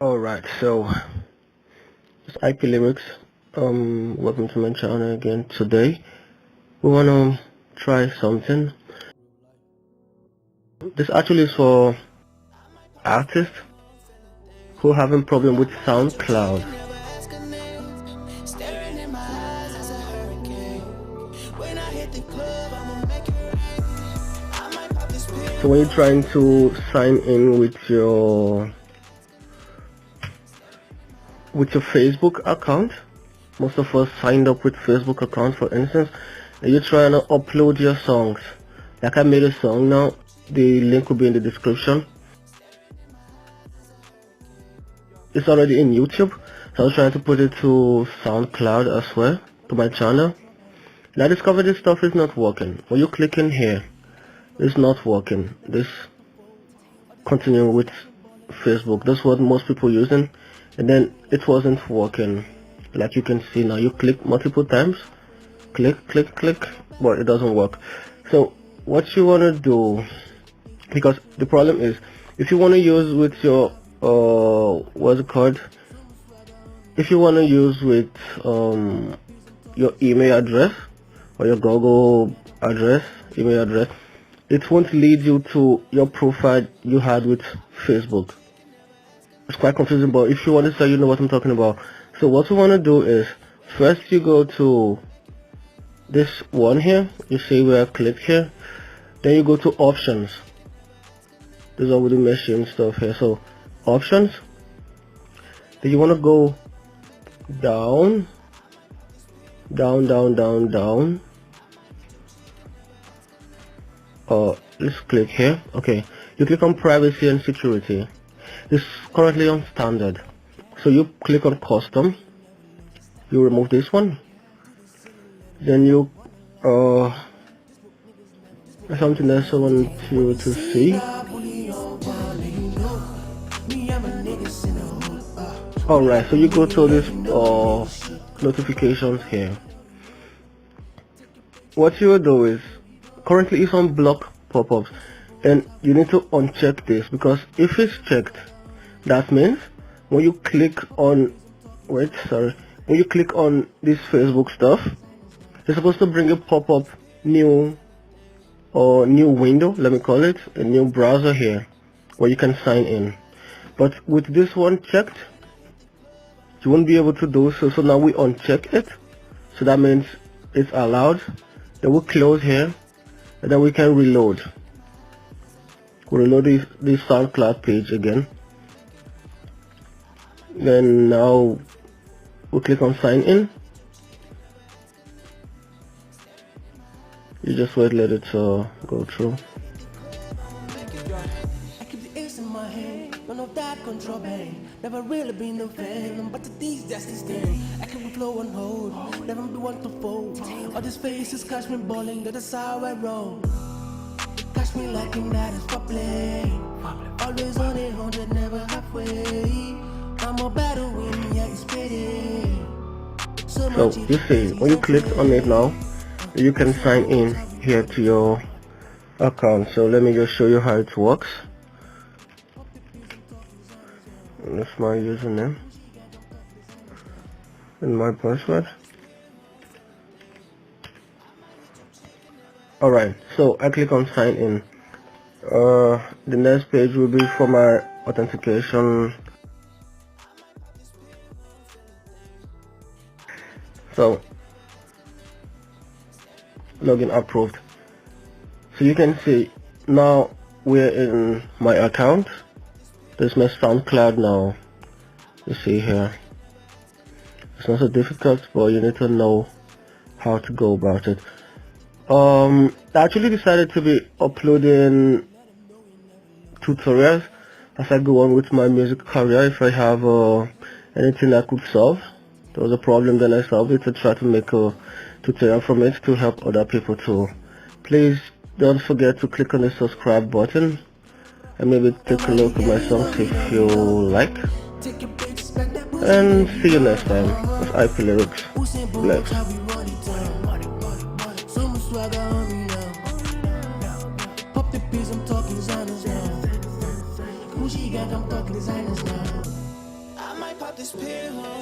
Alright, so it's IP Lyrics. Welcome to my channel again. Today we wanna try something. This actually is for artists who having problem with SoundCloud. So when you're trying to sign in with your Facebook account, most of us signed up with Facebook account, for instance, and you're trying to upload your songs. Like I made a song now, the link will be in the description. It's already in YouTube, so I was trying to put it to SoundCloud as well, to my channel. And I discovered this stuff is not working. When you click in here, it's not working. This continue with Facebook. That's what most people using, and then it wasn't working. Like you can see now, you click multiple times, click, but it doesn't work. So what you want to do, because the problem is, if you want to use with your what's it called, if you want to use with your email address or your Google address, email address, it won't lead you to your profile you had with Facebook. It's quite confusing, but if you want to say, you know what I'm talking about. So what we want to do is, first you go to this one here, you see where I click here, then you go to options. This is all with the machine stuff here. So options, then you want to go down, let's click here. Okay, you click on privacy and security. It's currently on standard, so you click on custom, you remove this one, then you something else I want you to see. Alright, so you go to this notifications here. What you will do is, currently it's on block pop-ups, and you need to uncheck this, because if it's checked, that means when you click on when you click on this Facebook stuff, it's supposed to bring a pop-up new window, let me call it, a new browser here where you can sign in. But with this one checked, you won't be able to do so. So now we uncheck it, so that means it's allowed. Then we'll close here, and then we can reload. We'll reload this SoundCloud page again. Then now we'll click on sign in. You just wait, let it go through. None of that control, babe. Never really been no fan, but the things that's the thing. I can flow and hold, never be one to fold. All these faces catch me balling, that's how I roll. Catch me like him, that is for play. Always on it, 100, never halfway. I'm a battle win, yeah, it's pretty. So you see, when you click on it now, you can sign in here to your account. So let me just show you how it works. That's my username and my password. Alright, so I click on sign in. The next page will be for my authentication. So login approved. So you can see now we're in my account. There's my SoundCloud now. You see here. It's not so difficult, but you need to know how to go about it. I actually decided to be uploading tutorials as I go on with my music career. If I have anything I could solve, there was a problem, then I solved it to try to make a tutorial from it to help other people too. Please don't forget to click on the subscribe button and maybe take a look at my songs if you like. And see you next time with IP Lyrics. Bless. I'm talking designers now. pop this pill,